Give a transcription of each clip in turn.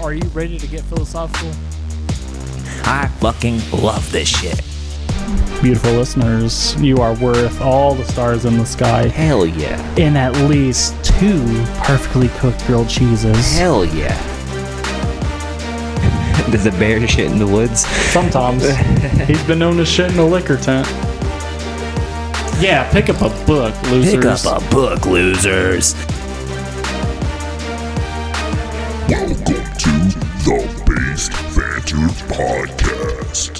Are you ready to get philosophical? I fucking love this shit. Beautiful listeners, you are worth all the stars in the sky. Hell yeah. And at least 2 perfectly cooked grilled cheeses. Hell yeah. Does a bear shit in the woods? Sometimes. He's been known to shit in a liquor tent. Yeah, pick up a book, losers. Pick up a book, losers. Welcome to the Based Banter Podcast.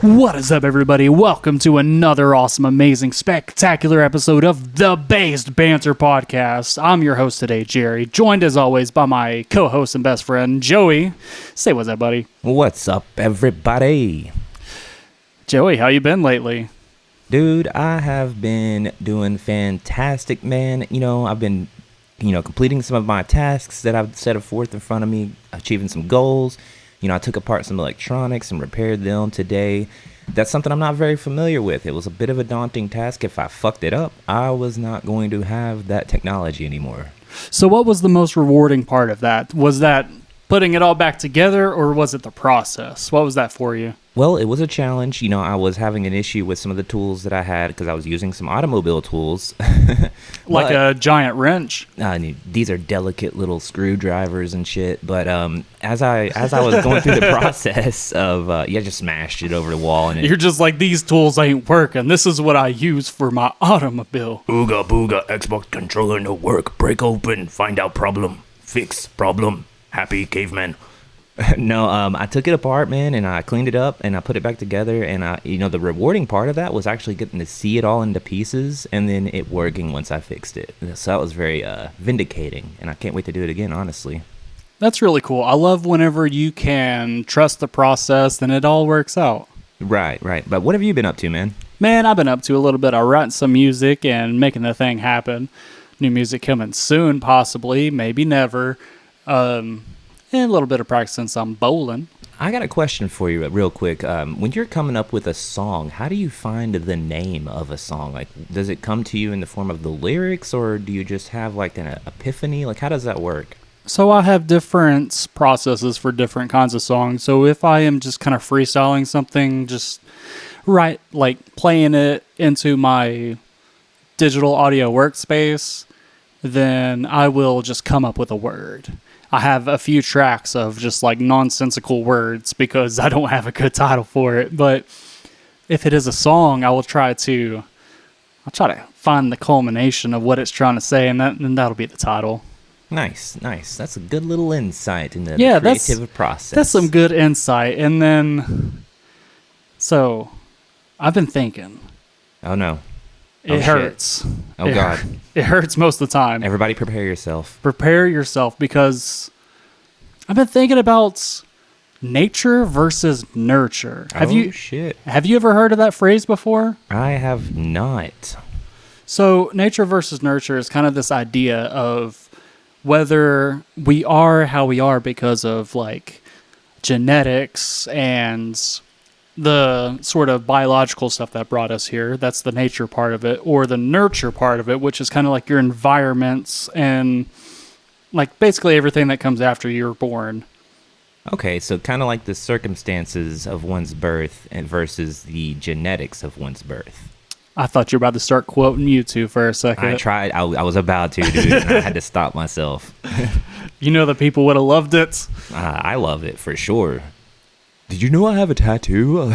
What is up, everybody? Welcome to another awesome, amazing, spectacular episode of the Based Banter Podcast. I'm your host today, Jerry, joined as always by my co-host and best friend, Joey. Say what's up, buddy. What's up, everybody? Joey, how you been lately? Dude, I have been doing fantastic, man. You know, I've been, completing some of my tasks that I've set forth in front of me, achieving some goals. I took apart some electronics and repaired them today. That's something I'm not very familiar with. It was a bit of a daunting task. If I fucked it up, I was not going to have that technology anymore. So what was the most rewarding part of that? Was that putting it all back together, or was it the process? What was that for you? Well, it was a challenge. I was having an issue with some of the tools that I had because I was using some automobile tools. Like a giant wrench? These are delicate little screwdrivers and shit. But as I was going through the process of, I just smashed it over the wall. And You're just like, these tools ain't working. This is what I use for my automobile. Ooga booga, Xbox controller no work. Break open, find out problem. Fix problem. Happy caveman. No, I took it apart, man, and I cleaned it up and I put it back together. And the rewarding part of that was actually getting to see it all into pieces and then it working once I fixed it. So that was very vindicating, and I can't wait to do it again, honestly. That's really cool. I love whenever you can trust the process and it all works out. Right. But what have you been up to, man? Man, I've been up to a little bit of writing some music and making the thing happen. New music coming soon, possibly, maybe never. And a little bit of practicing some bowling. I got a question for you real quick. When you're coming up with a song, how do you find the name of a song? Like, does it come to you in the form of the lyrics, or do you just have like an epiphany? Like, how does that work? So I have different processes for different kinds of songs. So if I am just kind of freestyling something, just like playing it into my digital audio workspace, then I will just come up with a word. I have a few tracks of just like nonsensical words because I don't have a good title for it. But if it is a song, I'll try to find the culmination of what it's trying to say, and that'll be the title. Nice. That's a good little insight into the creative process. That's some good insight. And then, so I've been thinking. Oh no. It hurts. Oh God. It hurts most of the time. Everybody prepare yourself. Prepare yourself, because I've been thinking about nature versus nurture. Have you ever heard of that phrase before? I have not. So nature versus nurture is kind of this idea of whether we are how we are because of like genetics and the sort of biological stuff that brought us here. That's the nature part of it, or the nurture part of it, which is kind of like your environments and like basically everything that comes after you're born. Okay, so kind of like the circumstances of one's birth and versus the genetics of one's birth. I thought you were about to start quoting you two for a second. I tried. I was about to, dude, and I had to stop myself. The people would have loved it. I love it for sure. Did you know I have a tattoo?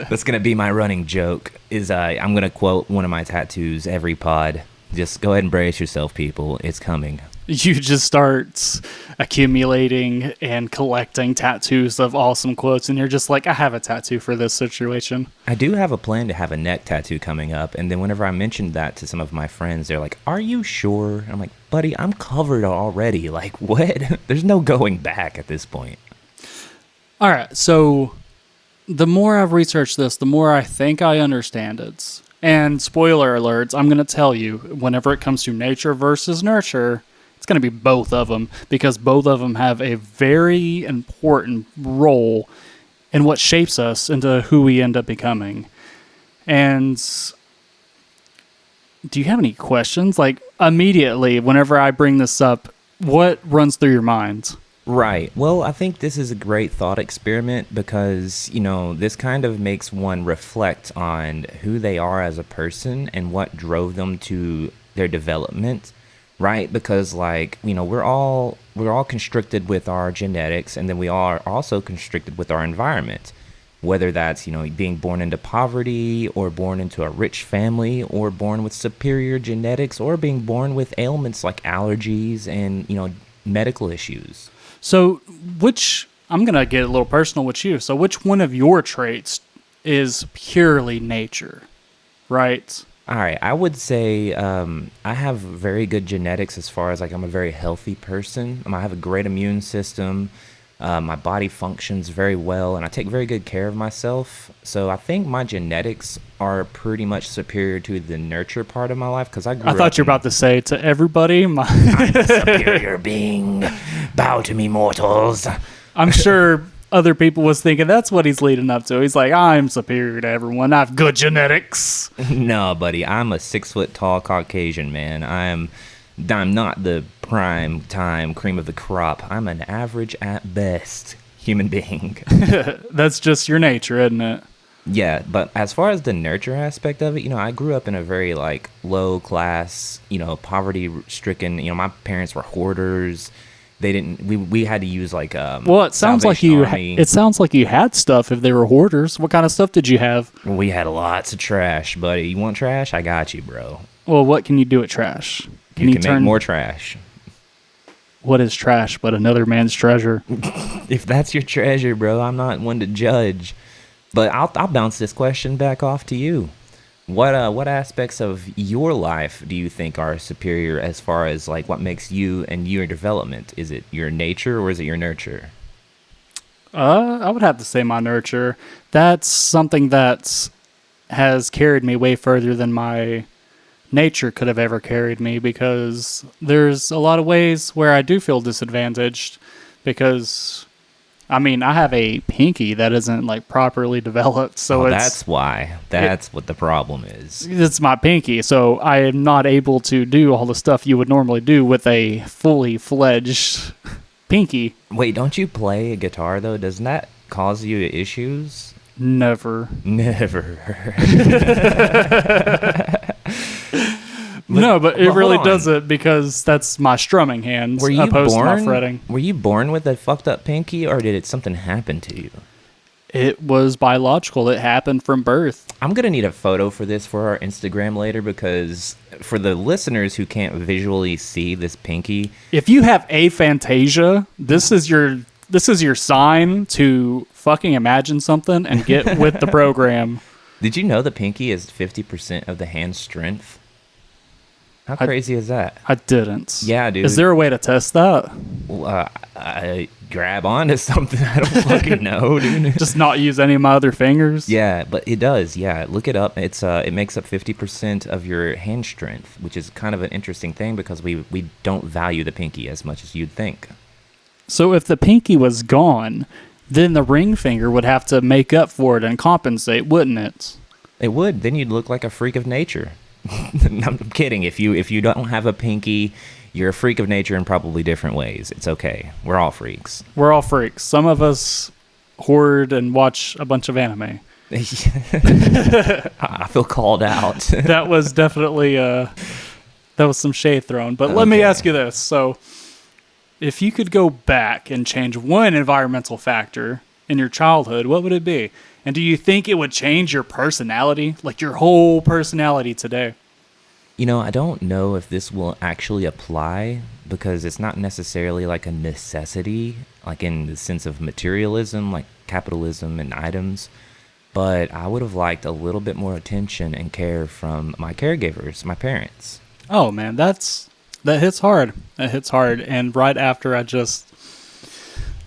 That's going to be my running joke, is I'm going to quote one of my tattoos every pod. Just go ahead and brace yourself, people. It's coming. You just start accumulating and collecting tattoos of awesome quotes, and you're just like, I have a tattoo for this situation. I do have a plan to have a neck tattoo coming up, and then whenever I mentioned that to some of my friends, they're like, are you sure? I'm like, buddy, I'm covered already. Like, what? There's no going back at this point. All right, so the more I've researched this, the more I think I understand it. And spoiler alerts, I'm going to tell you, whenever it comes to nature versus nurture, it's going to be both of them, because both of them have a very important role in what shapes us into who we end up becoming. And do you have any questions? Like, immediately, whenever I bring this up, What runs through your mind? Right. Well, I think this is a great thought experiment because, this kind of makes one reflect on who they are as a person and what drove them to their development, right? Because we're all constricted with our genetics, and then we are also constricted with our environment. Whether that's, being born into poverty or born into a rich family or born with superior genetics or being born with ailments like allergies and, medical issues. So, I'm going to get a little personal with you. So, which one of your traits is purely nature, right? All right. I would say I have very good genetics as far as I'm a very healthy person. I have a great immune system. My body functions very well, and I take very good care of myself. So I think my genetics are pretty much superior to the nurture part of my life because I thought you were about to say to everybody, I'm the superior being. Bow to me, mortals. I'm sure other people was thinking that's what he's leading up to. He's like, I'm superior to everyone. I have good genetics. No, buddy. I'm a 6 foot tall Caucasian man. I'm not the prime time cream of the crop. I'm an average at best human being. That's just your nature, isn't it? Yeah, but as far as the nurture aspect of it, I grew up in a very low class, poverty stricken. My parents were hoarders. They didn't. We had to use Well, it sounds like you. Army. It sounds like you had stuff. If they were hoarders, what kind of stuff did you have? We had lots of trash, buddy. You want trash? I got you, bro. Well, what can you do with trash? You can make more trash. What is trash but another man's treasure? If that's your treasure, bro, I'm not one to judge. But I'll bounce this question back off to you. What aspects of your life do you think are superior as far as what makes you and your development? Is it your nature or is it your nurture? I would have to say my nurture. That's something that has carried me way further than my nature could have ever carried me, because there's a lot of ways where I do feel disadvantaged because I have a pinky that isn't properly developed, so that's why. That's what the problem is. It's my pinky, so I am not able to do all the stuff you would normally do with a fully fledged pinky. Wait, don't you play a guitar though? Doesn't that cause you issues? Never. No, but it really doesn't, because that's my strumming hand opposed to my fretting. Were you born with a fucked up pinky, or did something happen to you? It was biological. It happened from birth. I'm going to need a photo for this for our Instagram later, because for the listeners who can't visually see this pinky. If you have aphantasia, this is your sign to fucking imagine something and get with the program. Did you know the pinky is 50% of the hand's strength? How crazy is that? I didn't. Yeah, dude. Is there a way to test that? Grab onto something. I don't fucking know, dude. Just not use any of my other fingers? Yeah, but it does. Yeah, look it up. It makes up 50% of your hand strength, which is kind of an interesting thing because we don't value the pinky as much as you'd think. So if the pinky was gone, then the ring finger would have to make up for it and compensate, wouldn't it? It would. Then you'd look like a freak of nature. I'm kidding. If you don't have a pinky, you're a freak of nature in probably different ways. It's okay. We're all freaks. We're all freaks. Some of us hoard and watch a bunch of anime. I feel called out. That was definitely that was some shade thrown. But let me ask you this. So if you could go back and change one environmental factor in your childhood, what would it be? And do you think it would change your personality, like your whole personality today? I don't know if this will actually apply because it's not necessarily like a necessity, like in the sense of materialism, like capitalism and items. But I would have liked a little bit more attention and care from my caregivers, my parents. Oh, man, that hits hard. That hits hard. And right after I just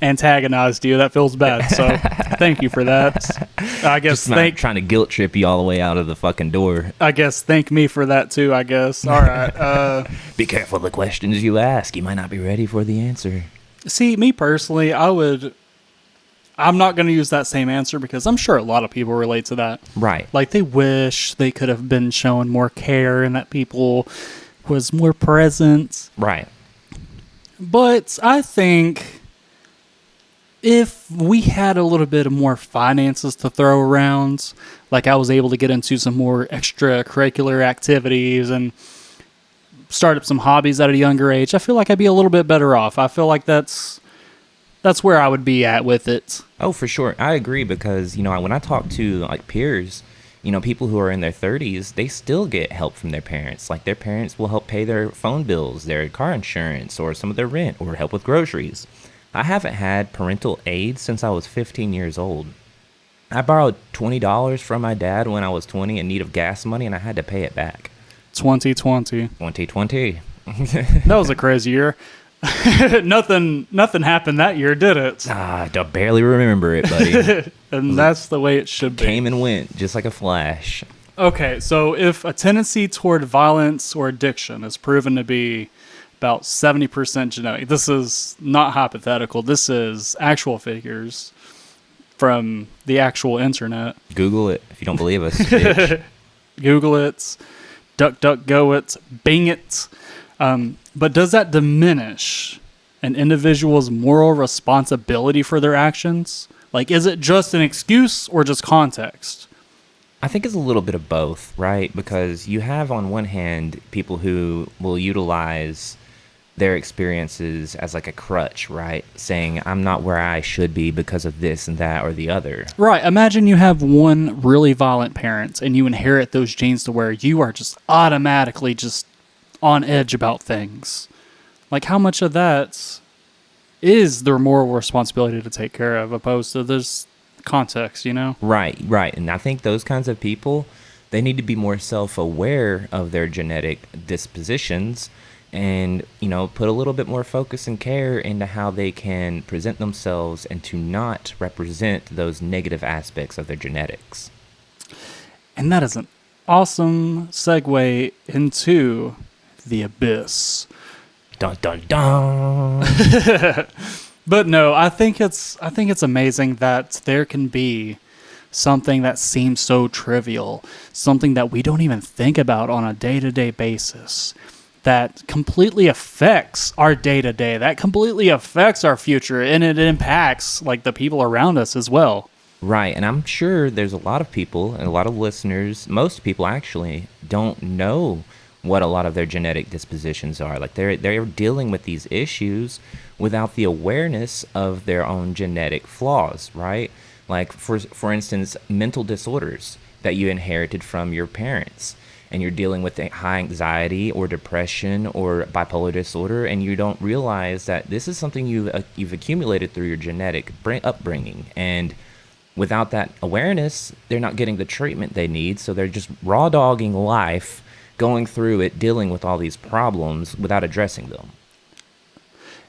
antagonized you, that feels bad. So thank you for that. I guess just trying to guilt trip you all the way out of the fucking door. I guess thank me for that too, I guess. All right. Be careful the questions you ask. You might not be ready for the answer. See, me personally, I'm not going to use that same answer because I'm sure a lot of people relate to that. Right. Like they wish they could have been shown more care and that people was more present. Right. But I think if we had a little bit more finances to throw around, like I was able to get into some more extracurricular activities and start up some hobbies at a younger age, I feel like I'd be a little bit better off. I feel like that's where I would be at with it. Oh, for sure. I agree because, when I talk to like peers, people who are in their 30s, they still get help from their parents. Like their parents will help pay their phone bills, their car insurance, or some of their rent, or help with groceries. I haven't had parental aid since I was 15 years old. I borrowed $20 from my dad when I was 20 in need of gas money, and I had to pay it back. 2020. 2020. That was a crazy year. Nothing happened that year, did it? I barely remember it, buddy. And that's the way it should be. Came and went, just like a flash. Okay, so if a tendency toward violence or addiction is proven to be about 70% genetic, this is not hypothetical, this is actual figures from the actual internet. Google it if you don't believe us, bitch. Google it, DuckDuckGo it, Bing it. But does that diminish an individual's moral responsibility for their actions? Like, is it just an excuse or just context? I think it's a little bit of both, right? Because you have, on one hand, people who will utilize their experiences as like a crutch, right? Saying, I'm not where I should be because of this and that or the other. Right. Imagine you have one really violent parent and you inherit those genes to where you are just automatically just on edge about things. Like, how much of that is their moral responsibility to take care of opposed to this context, Right. And I think those kinds of people, they need to be more self-aware of their genetic dispositions and, put a little bit more focus and care into how they can present themselves and to not represent those negative aspects of their genetics. And that is an awesome segue into the abyss. Dun dun dun. But no, I think it's amazing that there can be something that seems so trivial, something that we don't even think about on a day-to-day basis, that completely affects our day-to-day, that completely affects our future, and it impacts like the people around us as well. Right, and I'm sure there's a lot of people and a lot of listeners, most people actually don't know what a lot of their genetic dispositions are. Like they're dealing with these issues without the awareness of their own genetic flaws, right? Like for instance, mental disorders that you inherited from your parents, and you're dealing with high anxiety or depression or bipolar disorder, and you don't realize that this is something you've accumulated through your genetic upbringing, and without that awareness, they're not getting the treatment they need, so they're just raw dogging life, going through it, dealing with all these problems without addressing them.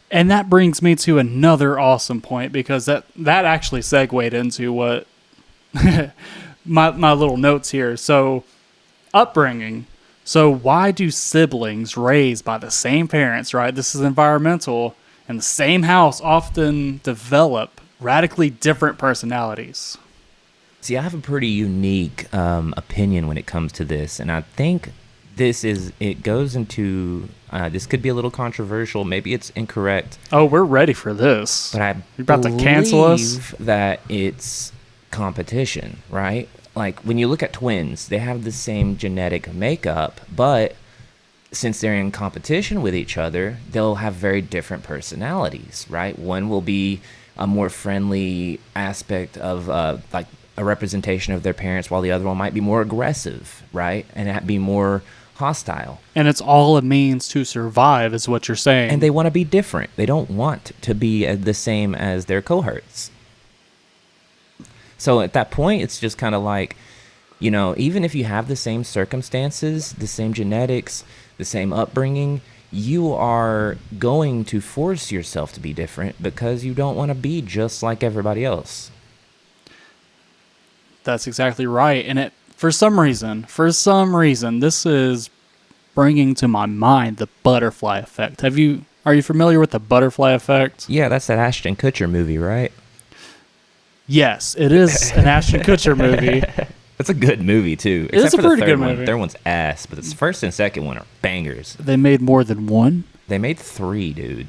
And that brings me to another awesome point, because that actually segued into what my little notes here. So, upbringing. So why do siblings raised by the same parents, right? This is environmental, in the same house often develop radically different personalities? See, I have a pretty unique opinion when it comes to this, and I think it goes into, this could be a little controversial, maybe it's incorrect. Oh, we're ready for this. But You're about to cancel us? believe that it's competition, right? Like, when you look at twins, they have the same genetic makeup, but since they're in competition with each other, they'll have very different personalities, right? One will be a more friendly aspect of, like, a representation of their parents, while the other one might be more aggressive, right? And be more hostile. And it's all a means to survive, is what you're saying. And they want to be different. They don't want to be the same as their cohorts. So at that point, it's just kind of like, even if you have the same circumstances, the same genetics, the same upbringing, you are going to force yourself to be different because you don't want to be just like everybody else. That's exactly right. And for some reason, this is bringing to my mind the butterfly effect. Are you familiar with the butterfly effect? Yeah, that's that Ashton Kutcher movie, right? Yes, it is an Ashton Kutcher movie. It's a good movie, too. It's a pretty good movie. The third one's ass, but the first and second one are bangers. They made more than one? They made 3, dude.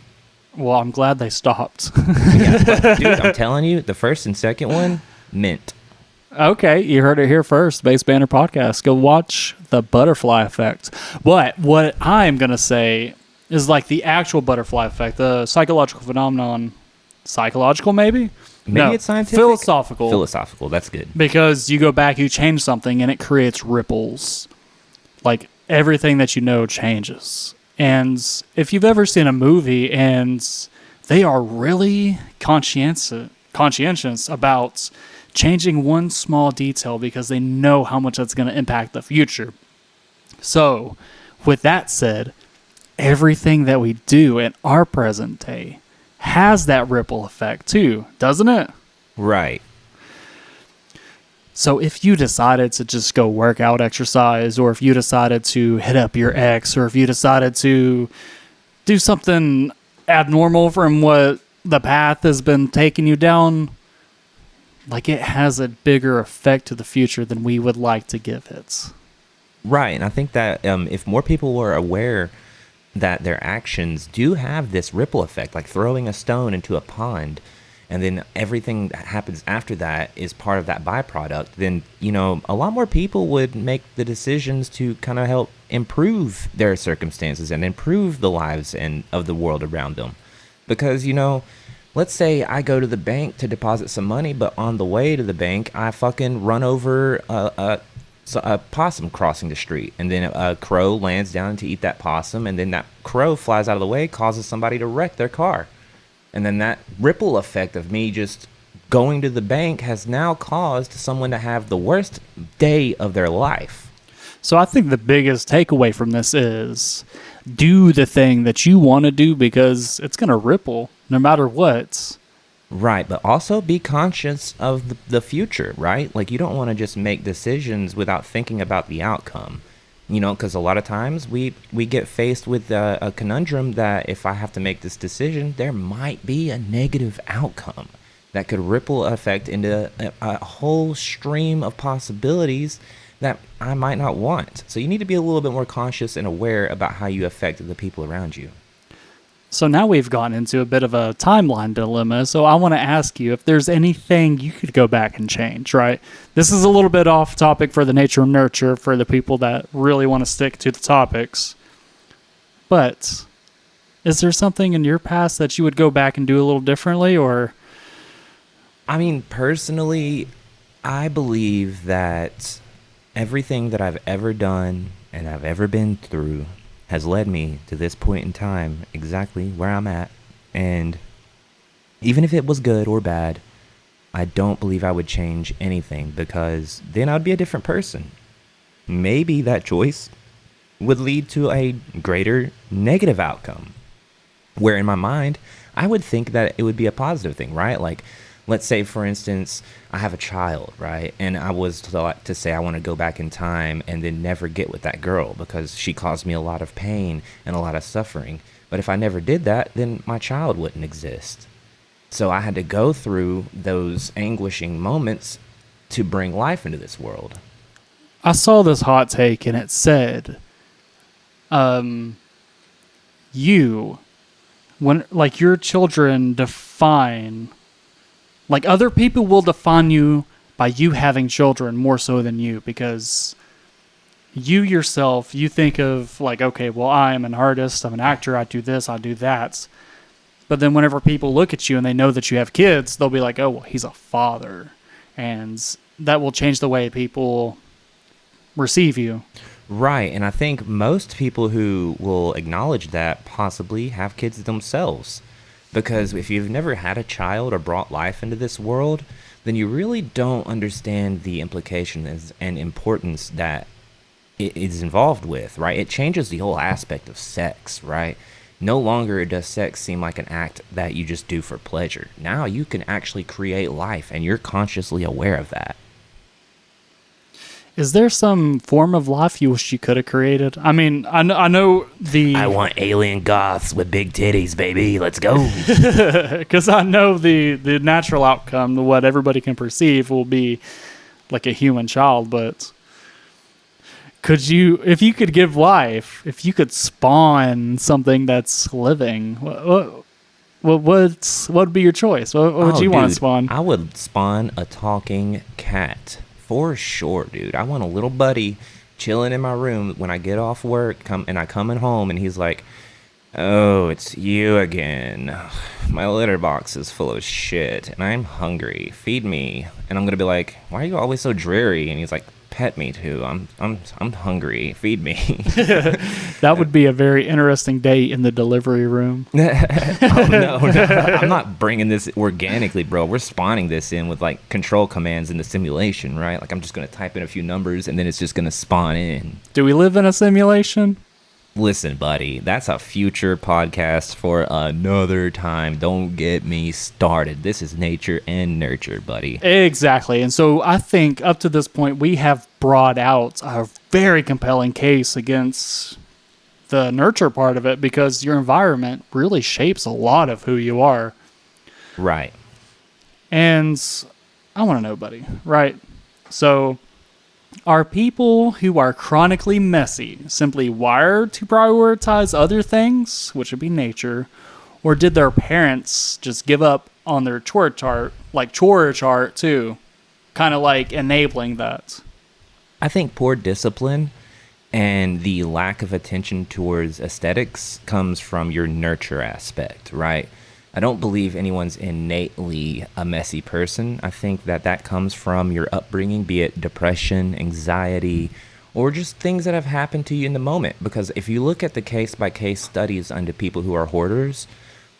Well, I'm glad they stopped. Yeah, but, dude, I'm telling you, the first and second one, mint. Okay, you heard it here first. Base Banner Podcast. Go watch The Butterfly Effect. But what I'm going to say is like the actual butterfly effect, the psychological phenomenon. Psychological, maybe? Maybe No, it's scientific. Philosophical. Philosophical, that's good. Because you go back, you change something, and it creates ripples. Like, everything that you know changes. And if you've ever seen a movie and they are really conscientious about changing one small detail because they know how much that's going to impact the future. So, with that said, everything that we do in our present day has that ripple effect too, doesn't it? Right. So if you decided to just go work out, exercise, or if you decided to hit up your ex, or if you decided to do something abnormal from what the path has been taking you down, like it has a bigger effect to the future than we would like to give it. Right, and I think that if more people were aware that their actions do have this ripple effect, like throwing a stone into a pond, and then everything that happens after that is part of that byproduct, then, you know, a lot more people would make the decisions to kind of help improve their circumstances and improve the lives and of the world around them. Because, you know, let's say I go to the bank to deposit some money, but on the way to the bank, I fucking run over a possum crossing the street, and then a crow lands down to eat that possum, and then that crow flies out of the way, causes somebody to wreck their car. And then that ripple effect of me just going to the bank has now caused someone to have the worst day of their life. So I think the biggest takeaway from this is do the thing that you want to do because it's going to ripple no matter what. Right, but also be conscious of the future, right? Like, you don't want to just make decisions without thinking about the outcome. You know, because a lot of times we get faced with a conundrum that if I have to make this decision, there might be a negative outcome that could ripple effect into a whole stream of possibilities that I might not want. So you need to be a little bit more conscious and aware about how you affect the people around you. So now we've gotten into a bit of a timeline dilemma. So I want to ask you if there's anything you could go back and change, right? This is a little bit off topic for the nature and nurture for the people that really want to stick to the topics. But is there something in your past that you would go back and do a little differently, or? I mean, personally, I believe that everything that I've ever done and I've ever been through has led me to this point in time, exactly where I'm at. And even if it was good or bad, I don't believe I would change anything, because then I'd be a different person. Maybe that choice would lead to a greater negative outcome, where in my mind, I would think that it would be a positive thing, right? Like, let's say, for instance, I have a child, right? And I was thought to say I want to go back in time and then never get with that girl because she caused me a lot of pain and a lot of suffering. But if I never did that, then my child wouldn't exist. So I had to go through those anguishing moments to bring life into this world. I saw this hot take and it said, when like your children define, like other people will define you by you having children more so than you, because you yourself, you think of like, okay, well, I am an artist, I'm an actor, I do this, I do that. But then whenever people look at you and they know that you have kids, they'll be like, oh, well, he's a father. And that will change the way people receive you. Right, and I think most people who will acknowledge that possibly have kids themselves. Because if you've never had a child or brought life into this world, then you really don't understand the implications and importance that it is involved with, right? It changes the whole aspect of sex, right? No longer does sex seem like an act that you just do for pleasure. Now you can actually create life, and you're consciously aware of that. Is there some form of life you wish you could have created? I mean, I know the... I want alien goths with big titties, baby. Let's go. Because I know the natural outcome, what everybody can perceive, will be like a human child, but could you, if you could give life, if you could spawn something that's living, what would be your choice? What would Oh, you want to dude, spawn? I would spawn a talking cat for sure, dude. I want a little buddy chilling in my room when I get off work, I come in home, and he's like, "Oh, it's you again. My litter box is full of shit, and I'm hungry. Feed me." And I'm gonna be like, "Why are you always so dreary?" And he's like, "Pet me too. I'm hungry. Feed me." That would be a very interesting day in the delivery room. Oh, no. I'm not bringing this organically, bro. We're spawning this in with like control commands in the simulation, right? Like I'm just gonna type in a few numbers and then it's just gonna spawn in. Do we live in a simulation? Listen, buddy, that's a future podcast for another time. Don't get me started. This is nature and nurture, buddy. Exactly. And so I think up to this point, we have brought out a very compelling case against the nurture part of it, because your environment really shapes a lot of who you are. Right. And I want to know, buddy, right? So are people who are chronically messy simply wired to prioritize other things, which would be nature, or did their parents just give up on their chore chart too, kind of like enabling that? I think poor discipline and the lack of attention towards aesthetics comes from your nurture aspect, right? I don't believe anyone's innately a messy person. I think that comes from your upbringing, be it depression, anxiety, or just things that have happened to you in the moment. Because if you look at the case-by-case studies under people who are hoarders,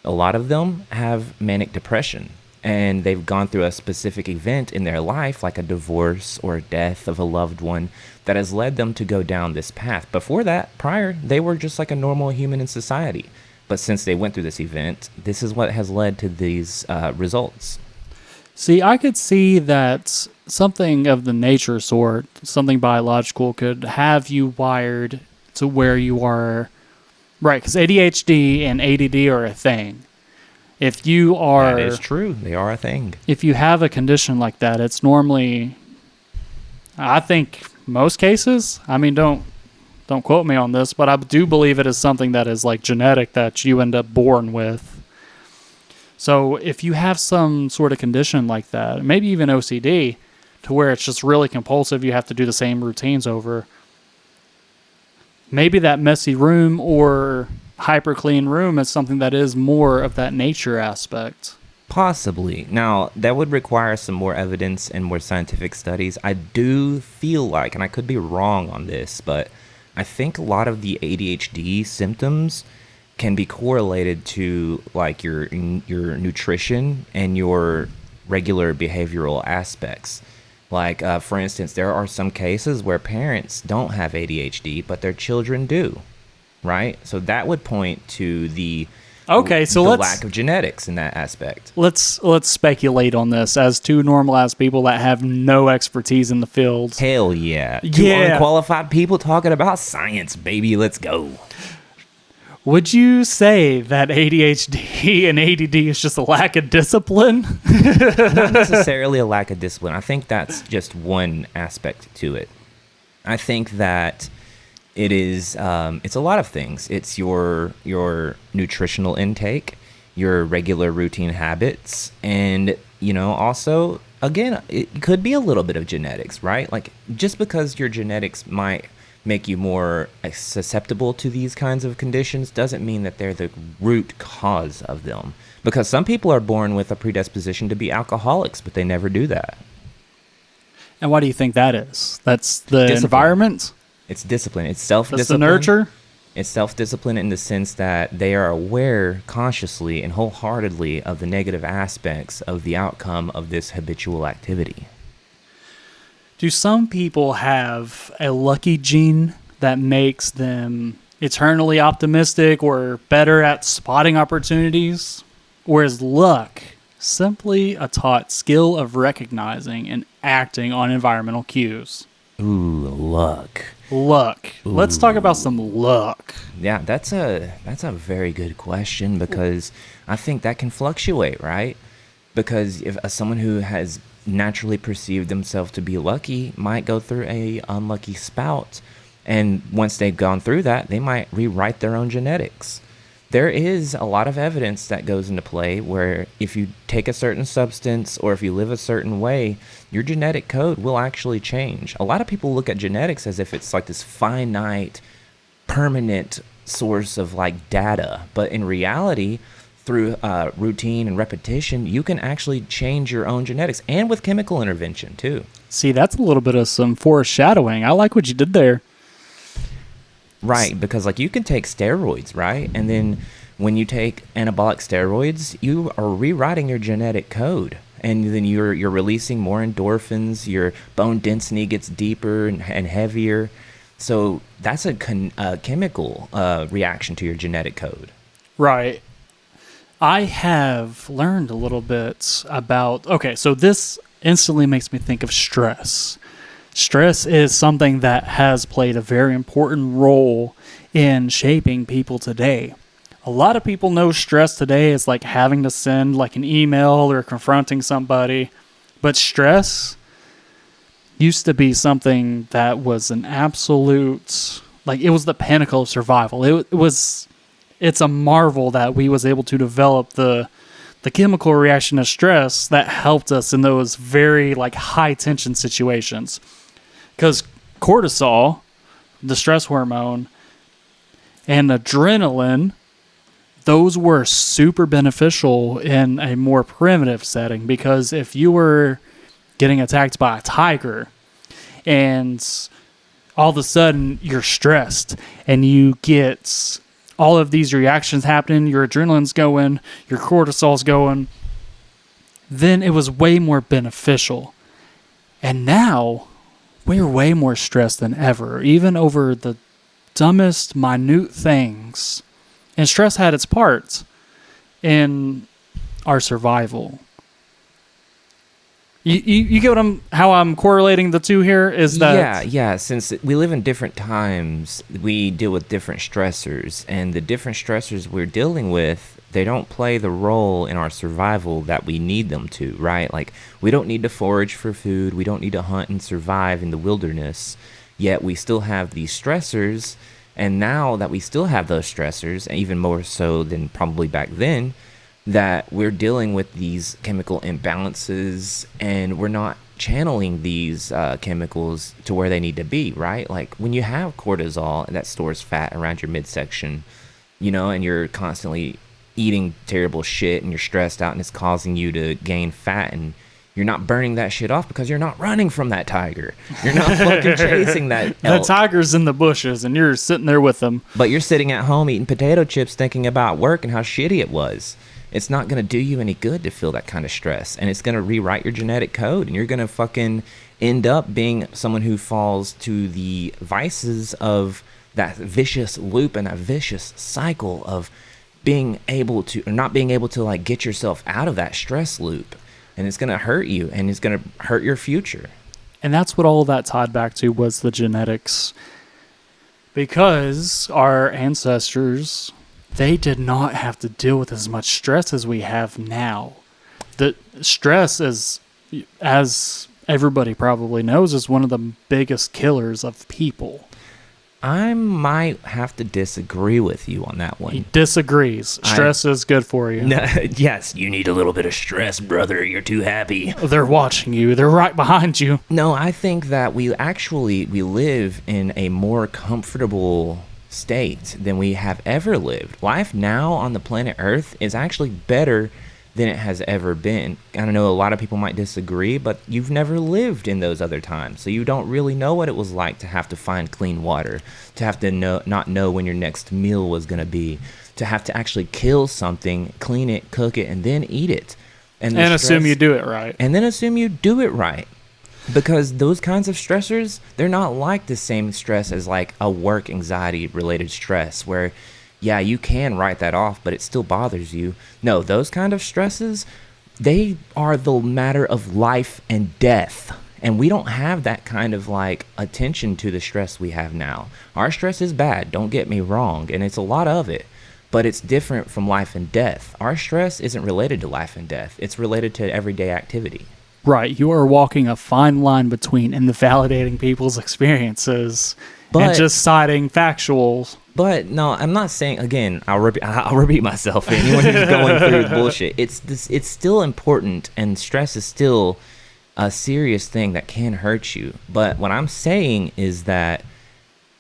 a lot of them have manic depression. And they've gone through a specific event in their life, like a divorce or a death of a loved one, that has led them to go down this path. Before that, prior, they were just like a normal human in society. But since they went through this event, this is what has led to these results. See, I could see that something of the nature sort, something biological, could have you wired to where you are. Right, because ADHD and ADD are a thing. If you are... That is true. They are a thing. If you have a condition like that, it's normally... I think most cases, I mean, don't quote me on this, but I do believe it is something that is like genetic that you end up born with. So if you have some sort of condition like that, maybe even OCD, to where it's just really compulsive, you have to do the same routines over, maybe that messy room or hyper clean room is something that is more of that nature aspect. Possibly. Now, that would require some more evidence and more scientific studies. I do feel like, and I could be wrong on this, but I think a lot of the ADHD symptoms can be correlated to like your nutrition and your regular behavioral aspects. Like, for instance, there are some cases where parents don't have ADHD, but their children do, right? So that would point to the lack of genetics in that aspect. Let's speculate on this as two normal ass people that have no expertise in the field. Hell yeah. Two unqualified people talking about science, baby. Let's go. Would you say that ADHD and ADD is just a lack of discipline? Not necessarily a lack of discipline. I think that's just one aspect to it. I think that it is, it's a lot of things. It's your nutritional intake, your regular routine habits, and, also, again, it could be a little bit of genetics, right? Like, just because your genetics might make you more susceptible to these kinds of conditions doesn't mean that they're the root cause of them. Because some people are born with a predisposition to be alcoholics, but they never do that. And why do you think that is? That's the Discipline. Environment? It's discipline. It's self-discipline. That's the nurture? It's self-discipline in the sense that they are aware consciously and wholeheartedly of the negative aspects of the outcome of this habitual activity. Do some people have a lucky gene that makes them eternally optimistic or better at spotting opportunities? Or is luck simply a taught skill of recognizing and acting on environmental cues? Ooh, luck. Luck. Let's talk about some luck. Yeah, that's a very good question, because I think that can fluctuate, right? Because if someone who has naturally perceived themselves to be lucky might go through a unlucky spout, and once they've gone through that, they might rewrite their own genetics. there is a lot of evidence that goes into play where if you take a certain substance or if you live a certain way, your genetic code will actually change. A lot of people look at genetics as if it's like this finite, permanent source of like data, but in reality, through routine and repetition, you can actually change your own genetics, and with chemical intervention too. See, that's a little bit of some foreshadowing. I like what you did there. Right, because like you can take steroids, right? And then when you take anabolic steroids, you are rewriting your genetic code. And then you're releasing more endorphins, your bone density gets deeper and heavier. So that's a chemical reaction to your genetic code. Right. I have learned a little bit about, okay, so this instantly makes me think of stress. Stress is something that has played a very important role in shaping people today. A lot of people know stress today is like having to send like an email or confronting somebody, but stress used to be something that was an absolute, like it was the pinnacle of survival. It's a marvel that we was able to develop the chemical reaction of stress that helped us in those very like high tension situations. Because cortisol, the stress hormone, and adrenaline, those were super beneficial in a more primitive setting, because if you were getting attacked by a tiger and all of a sudden you're stressed and you get all of these reactions happening, your adrenaline's going, your cortisol's going, then it was way more beneficial. And now we're way more stressed than ever, even over the dumbest, minute things. And stress had its part in our survival. You get how I'm correlating the two here? Is that yeah. Since we live in different times, we deal with different stressors, and the different stressors we're dealing with, they don't play the role in our survival that we need them to, right? Like, we don't need to forage for food, we don't need to hunt and survive in the wilderness, yet we still have these stressors. And now that we still have those stressors, even more so than probably back then, that we're dealing with these chemical imbalances, and we're not channeling these chemicals to where they need to be, right? Like when you have cortisol that stores fat around your midsection, you know, and you're constantly eating terrible shit and you're stressed out and it's causing you to gain fat, and you're not burning that shit off because you're not running from that tiger. You're not fucking chasing that elk. The tiger's in the bushes and you're sitting there with them. But you're sitting at home eating potato chips thinking about work and how shitty it was. It's not going to do you any good to feel that kind of stress. And it's going to rewrite your genetic code. And you're going to fucking end up being someone who falls to the vices of that vicious loop and that vicious cycle of being able to, or not being able to like get yourself out of that stress loop. And it's going to hurt you, and it's going to hurt your future. And that's what all of that tied back to, was the genetics. Because our ancestors, they did not have to deal with as much stress as we have now. The stress is, as everybody probably knows, is one of the biggest killers of people. I might have to disagree with you on that one. He disagrees. Stress is good for you. No, yes. You need a little bit of stress, brother. You're too happy. They're watching you. They're right behind you. No, I think that we live in a more comfortable state than we have ever lived. Life now on the planet Earth is actually better than it has ever been. I don't know, a lot of people might disagree, but you've never lived in those other times, so you don't really know what it was like to have to find clean water, to have to not know when your next meal was going to be, to have to actually kill something, clean it, cook it, and then eat it. And assume you do it right. And then assume you do it right. Because those kinds of stressors, they're not like the same stress as like a work anxiety related stress where, yeah, you can write that off, but it still bothers you. No, those kind of stresses, they are the matter of life and death. And we don't have that kind of like attention to the stress we have now. Our stress is bad, don't get me wrong, and it's a lot of it. But it's different from life and death. Our stress isn't related to life and death. It's related to everyday activity. Right. You are walking a fine line between invalidating people's experiences and just citing factuals. But no, I'm not saying, again, I'll repeat myself for anyone who's going through bullshit. It's still important, and stress is still a serious thing that can hurt you. But what I'm saying is that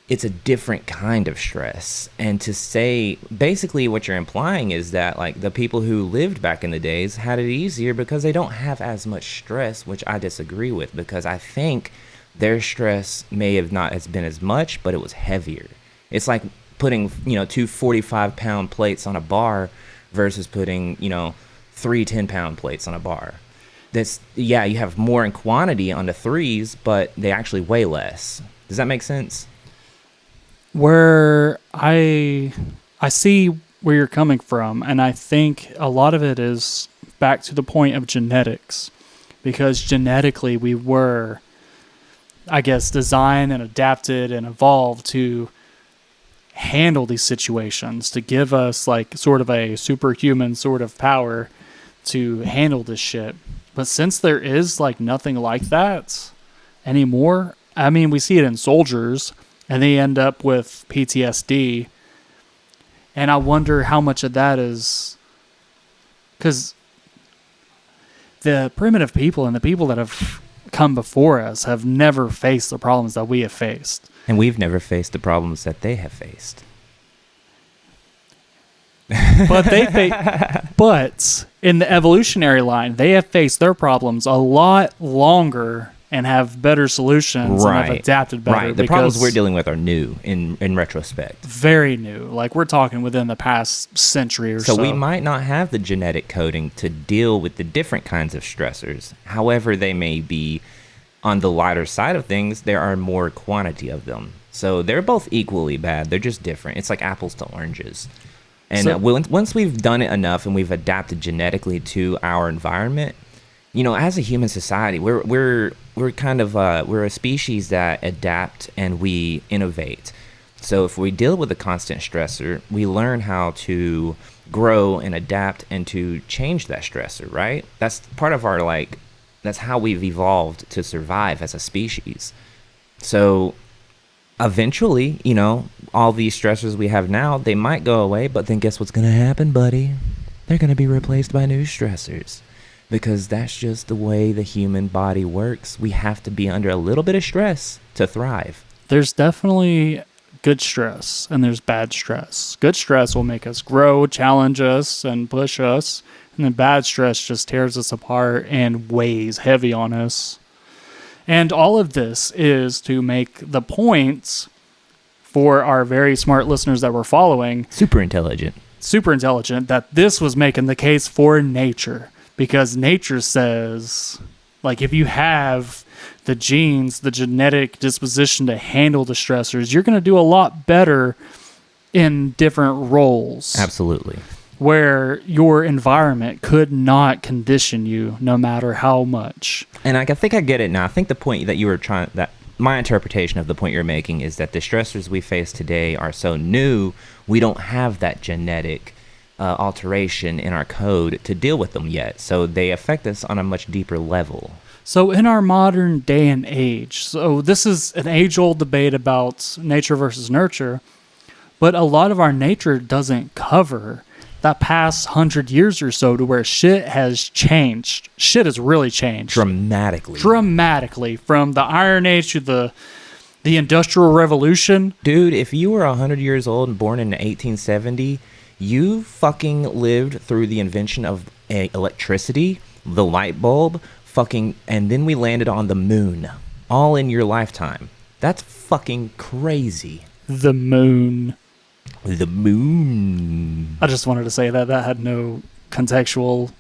it's a different kind of stress. And to say, basically what you're implying is that like the people who lived back in the days had it easier because they don't have as much stress, which I disagree with, because I think their stress may have not has been as much, but it was heavier. It's like putting, two 45-pound plates on a bar versus putting, 3 10-pound plates on a bar. You have more in quantity on the 3s, but they actually weigh less. Does that make sense? Where I see where you're coming from, and I think a lot of it is back to the point of genetics, because genetically we were, I guess, designed and adapted and evolved to handle these situations, to give us like sort of a superhuman sort of power to handle this shit. But since there is like nothing like that anymore, I mean, we see it in soldiers and they end up with PTSD. And I wonder how much of that is because the primitive people and the people that have come before us have never faced the problems that we have faced. And we've never faced the problems that they have faced. But in the evolutionary line, they have faced their problems a lot longer and have better solutions and have adapted better. Right. The problems we're dealing with are new in retrospect. Very new. Like we're talking within the past century or so. So we might not have the genetic coding to deal with the different kinds of stressors. However, they may be on the lighter side of things. There are more quantity of them. So they're both equally bad. They're just different. It's like apples to oranges. And once we've done it enough and we've adapted genetically to our environment, as a human society, we're kind of we're a species that adapt and we innovate. So if we deal with a constant stressor, we learn how to grow and adapt and to change that stressor, right? That's part of our that's how we've evolved to survive as a species. So eventually, all these stressors we have now, they might go away, but then guess what's going to happen, buddy? They're going to be replaced by new stressors. Because that's just the way the human body works. We have to be under a little bit of stress to thrive. There's definitely good stress and there's bad stress. Good stress will make us grow, challenge us, and push us. And then bad stress just tears us apart and weighs heavy on us. And all of this is to make the points for our very smart listeners that we're following. Super intelligent, that this was making the case for nature. Because nature says, like, if you have the genes, the genetic disposition to handle the stressors, you're going to do a lot better in different roles. Absolutely. Where your environment could not condition you no matter how much. And I think I get it now. I think the point that you were my interpretation of the point you're making is that the stressors we face today are so new, we don't have that genetic alteration in our code to deal with them yet. So they affect us on a much deeper level. So in our modern day and age, so this is an age-old debate about nature versus nurture, but a lot of our nature doesn't cover that past 100 years or so to where shit has changed. Shit has really changed. Dramatically. From the Iron Age to the Industrial Revolution. Dude, if you were 100 years old and born in 1870, you fucking lived through the invention of electricity, the light bulb, and then we landed on the moon, all in your lifetime. That's fucking crazy. The moon. I just wanted to say that had no contextual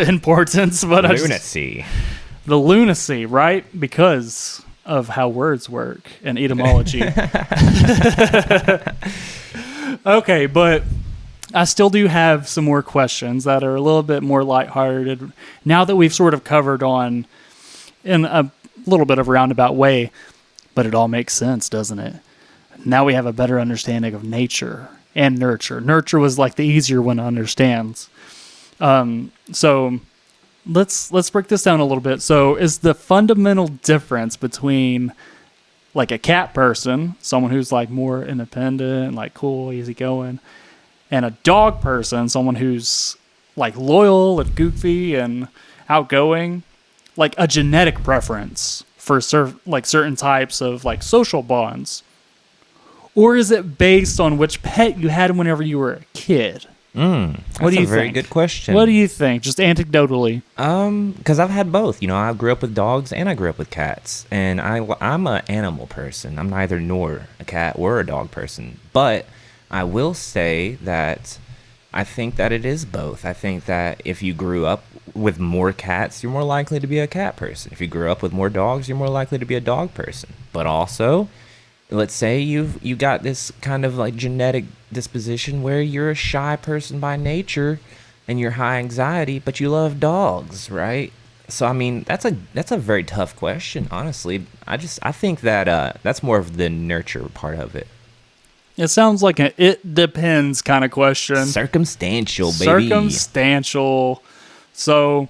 importance, but lunacy. The lunacy, right? Because of how words work and etymology. Okay, but I still do have some more questions that are a little bit more lighthearted. Now that we've sort of covered on in a little bit of a roundabout way, but it all makes sense, doesn't it? Now we have a better understanding of nature and nurture. Nurture was like the easier one to understand. So let's break this down a little bit. So is the fundamental difference between like a cat person, someone who's like more independent, like cool, easygoing, and a dog person, someone who's like loyal and goofy and outgoing, like a genetic preference for certain types of like social bonds? Or is it based on which pet you had whenever you were a kid? That's What do you a very think? good question. What do you think? Just anecdotally. Because I've had both. You know, I grew up with dogs and I grew up with cats, and I'm an animal person. I'm neither nor a cat or a dog person. But I will say that I think that it is both. I think that if you grew up with more cats, you're more likely to be a cat person. If you grew up with more dogs, you're more likely to be a dog person. But also, let's say you got this kind of like genetic disposition where you're a shy person by nature and you're high anxiety, but you love dogs, right? So I mean, that's a very tough question, honestly. I think that that's more of the nurture part of it. It sounds like an it depends kind of question. Circumstantial, baby. Circumstantial. So,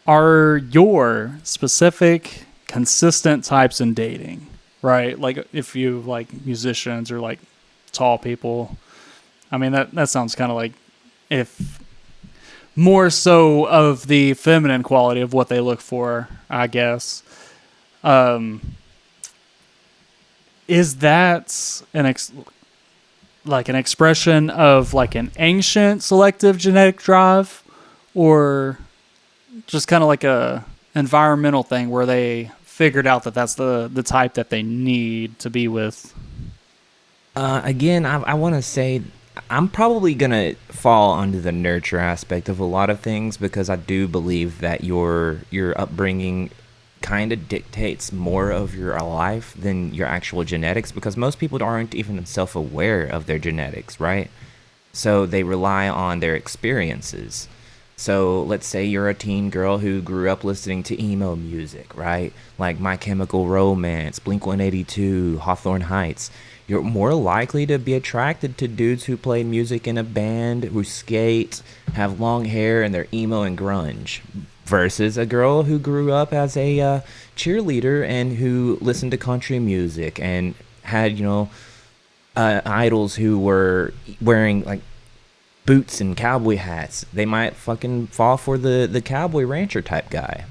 are your specific consistent types in dating, right? Like if you like musicians or like tall people. I mean, that sounds kind of like if more so of the feminine quality of what they look for, I guess. Is that like an expression of like an ancient selective genetic drive, or just kind of like a environmental thing where they figured out that that's the type that they need to be with? Again, I want to say I'm probably going to fall under the nurture aspect of a lot of things, because I do believe that your upbringing kind of dictates more of your life than your actual genetics, because most people aren't even self-aware of their genetics, right? So they rely on their experiences. So let's say you're a teen girl who grew up listening to emo music, right? Like My Chemical Romance, Blink-182, Hawthorne Heights. You're more likely to be attracted to dudes who play music in a band, who skate, have long hair, and they're emo and grunge, versus a girl who grew up as a cheerleader and who listened to country music and had, idols who were wearing like boots and cowboy hats. They might fucking fall for the cowboy rancher type guy.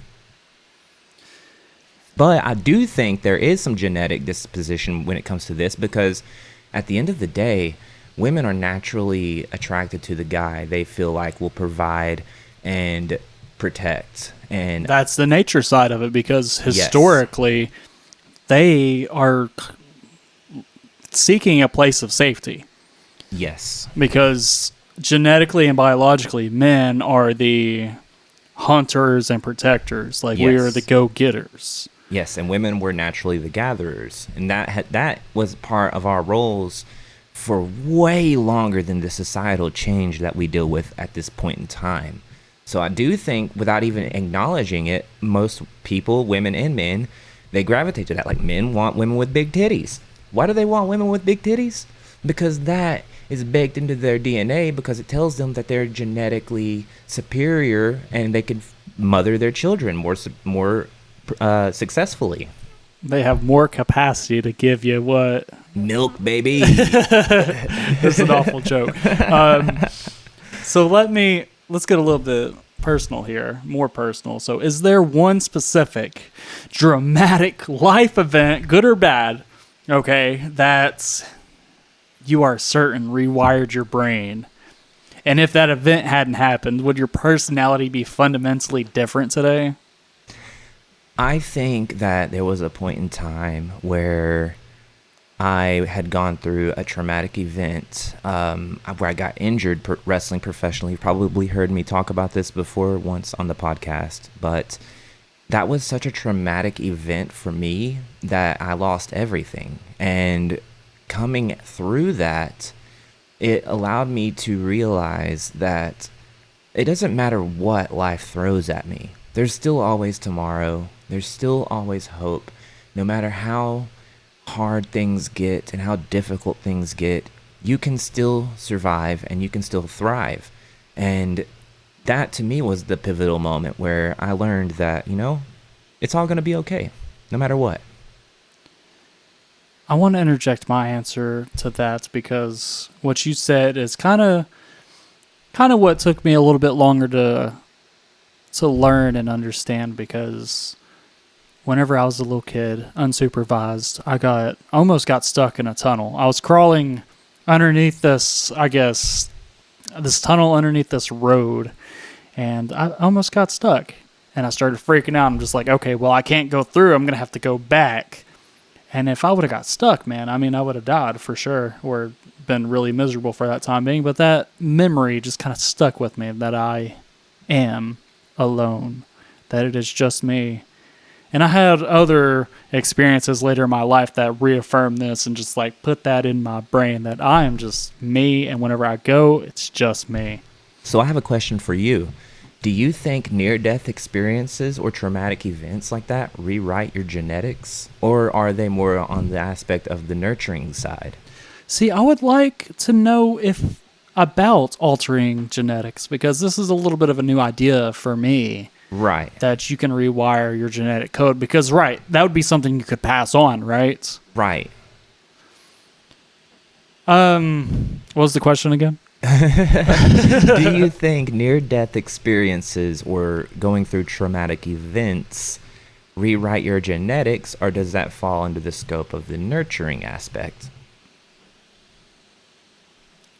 But I do think there is some genetic disposition when it comes to this, because at the end of the day, women are naturally attracted to the guy they feel like will provide and protect. And that's the nature side of it, because historically they are seeking a place of safety. Yes. Because genetically and biologically, men are the hunters and protectors. Like, we are the go-getters. Yes, and women were naturally the gatherers. And that was part of our roles for way longer than the societal change that we deal with at this point in time. So I do think, without even acknowledging it, most people, women and men, they gravitate to that. Like, men want women with big titties. Why do they want women with big titties? Because that is baked into their DNA, because it tells them that they're genetically superior and they can mother their children more successfully. They have more capacity to give you what? Milk, baby. That's an awful joke. So let's get a little bit personal here, more personal. So is there one specific dramatic life event, good or bad, okay, that you are certain rewired your brain? And if that event hadn't happened, would your personality be fundamentally different today? I think that there was a point in time where I had gone through a traumatic event where I got injured wrestling professionally. You've probably heard me talk about this before once on the podcast, but that was such a traumatic event for me that I lost everything. And coming through that, it allowed me to realize that it doesn't matter what life throws at me. There's still always tomorrow. There's still always hope. No matter how hard things get and how difficult things get, you can still survive and you can still thrive. And that to me was the pivotal moment where I learned that, it's all going to be okay, no matter what. I want to interject my answer to that because what you said is kind of what took me a little bit longer to learn and understand, because whenever I was a little kid, unsupervised, I almost got stuck in a tunnel. I was crawling underneath this tunnel underneath this road, and I almost got stuck. And I started freaking out. I'm just like, okay, well, I can't go through. I'm going to have to go back. And if I would have got stuck, man, I mean, I would have died for sure, or been really miserable for that time being. But that memory just kind of stuck with me, that I am alone, that it is just me. And I had other experiences later in my life that reaffirmed this and just like put that in my brain, that I am just me, and whenever I go, it's just me. So I have a question for you. Do you think near-death experiences or traumatic events like that rewrite your genetics? Or are they more on the aspect of the nurturing side? See, I would like to know about altering genetics, because this is a little bit of a new idea for me. Right. That you can rewire your genetic code, because, right, that would be something you could pass on, right? Right. What was the question again? Do you think near-death experiences or going through traumatic events rewrite your genetics, or does that fall under the scope of the nurturing aspect?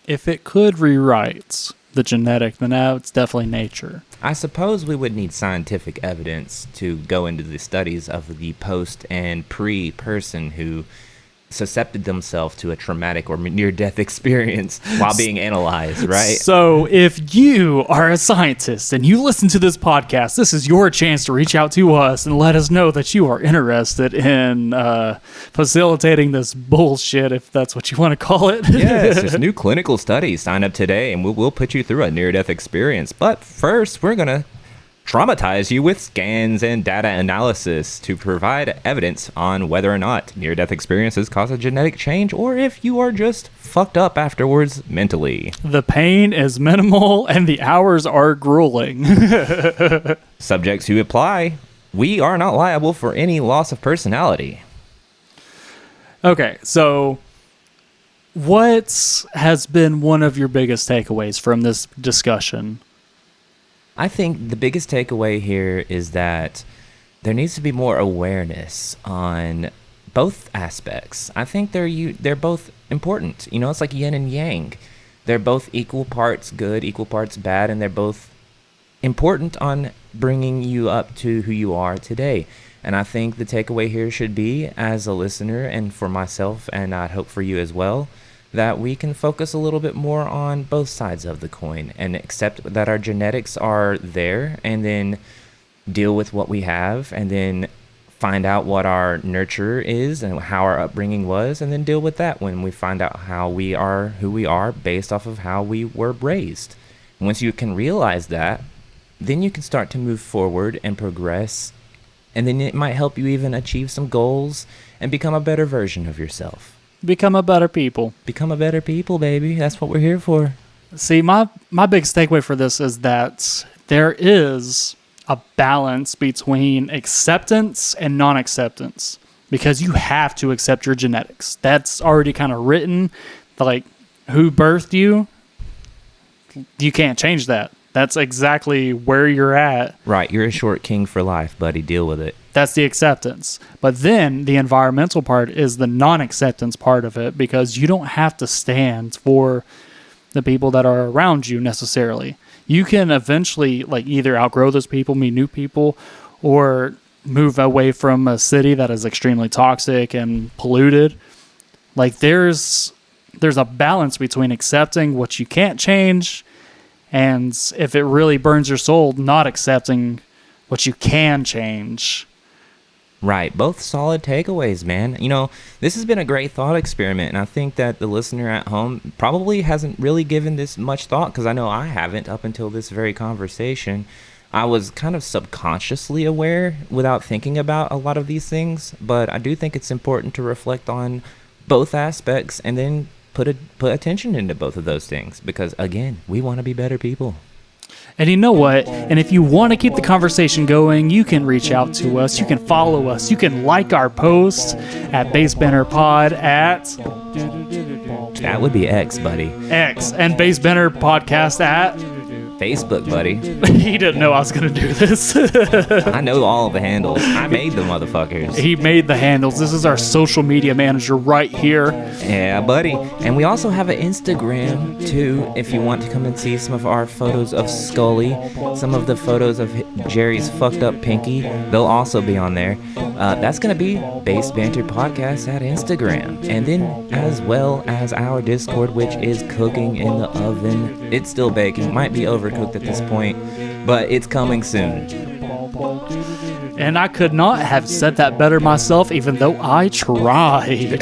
If it could rewrite the genetic, then now it's definitely nature. I suppose we would need scientific evidence to go into the studies of the post and pre-person who suscepted themselves to a traumatic or near-death experience while being analyzed, right? So if you are a scientist and you listen to this podcast, this is your chance to reach out to us and let us know that you are interested in facilitating this bullshit, if that's what you want to call it. Yes, there's new clinical studies. Sign up today and we'll put you through a near-death experience. But first, we're going to traumatize you with scans and data analysis to provide evidence on whether or not near-death experiences cause a genetic change, or if you are just fucked up afterwards mentally. The pain is minimal and the hours are grueling. Subjects who apply, we are not liable for any loss of personality. Okay, so what has been one of your biggest takeaways from this discussion? I think the biggest takeaway here is that there needs to be more awareness on both aspects. I think they're both important. You know, it's like yin and yang. They're both equal parts good, equal parts bad, and they're both important on bringing you up to who you are today. And I think the takeaway here should be, as a listener, and for myself, and I'd hope for you as well, that we can focus a little bit more on both sides of the coin and accept that our genetics are there, and then deal with what we have, and then find out what our nurture is and how our upbringing was, and then deal with that when we find out how we are who we are based off of how we were raised. And once you can realize that, then you can start to move forward and progress, and then it might help you even achieve some goals and become a better version of yourself. Become a better people. Become a better people, baby. That's what we're here for. See, my biggest takeaway for this is that there is a balance between acceptance and non-acceptance, because you have to accept your genetics. That's already kind of written. Like, who birthed you, you can't change that. That's exactly where you're at. Right, you're a short king for life, buddy. Deal with it. That's the acceptance. But then the environmental part is the non-acceptance part of it, because you don't have to stand for the people that are around you necessarily. You can eventually like either outgrow those people, meet new people, or move away from a city that is extremely toxic and polluted. Like there's a balance between accepting what you can't change, and if it really burns your soul, not accepting what you can change. Right. Both solid takeaways, man. You know, this has been a great thought experiment, and I think that the listener at home probably hasn't really given this much thought, because I know I haven't up until this very conversation. I was kind of subconsciously aware without thinking about a lot of these things, but I do think it's important to reflect on both aspects and then put attention into both of those things, because, again, we want to be better people. And you know what? And if you want to keep the conversation going, you can reach out to us. You can follow us. You can like our post at Base Banner Pod at That would be X, buddy. X and Base Banner Podcast at. Facebook, buddy. He didn't know I was going to do this. I know all the handles. I made the motherfuckers. He made the handles. This is our social media manager right here. Yeah, buddy. And we also have an Instagram, too, if you want to come and see some of our photos of Scully, some of the photos of Jerry's fucked up pinky. They'll also be on there. That's going to be Base Banter Podcast at Instagram. And then, as well as our Discord, which is cooking in the oven. It's still baking. Might be overcooked at this point, but it's coming soon. And I could not have said that better myself, even though I tried.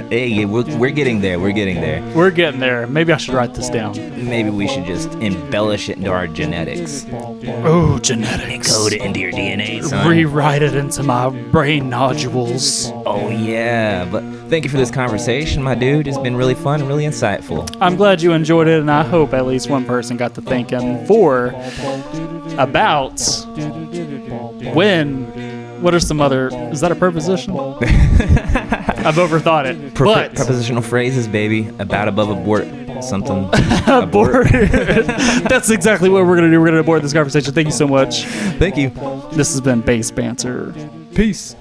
Hey, we're getting there. We're getting there. We're getting there. Maybe I should write this down. Maybe we should just embellish it into our genetics. Oh, genetics. Code it into your DNA, son. Rewrite it into my brain nodules. Oh, yeah. But thank you for this conversation, my dude. It's been really fun and really insightful. I'm glad you enjoyed it, and I hope at least one person got to thinking about when. What are some other? Is that a preposition? I've overthought it. But Prepositional phrases, baby. About, above, abort. Something. abort. That's exactly what we're gonna do. We're gonna abort this conversation. Thank you so much. Thank you. This has been Base Banter. Peace.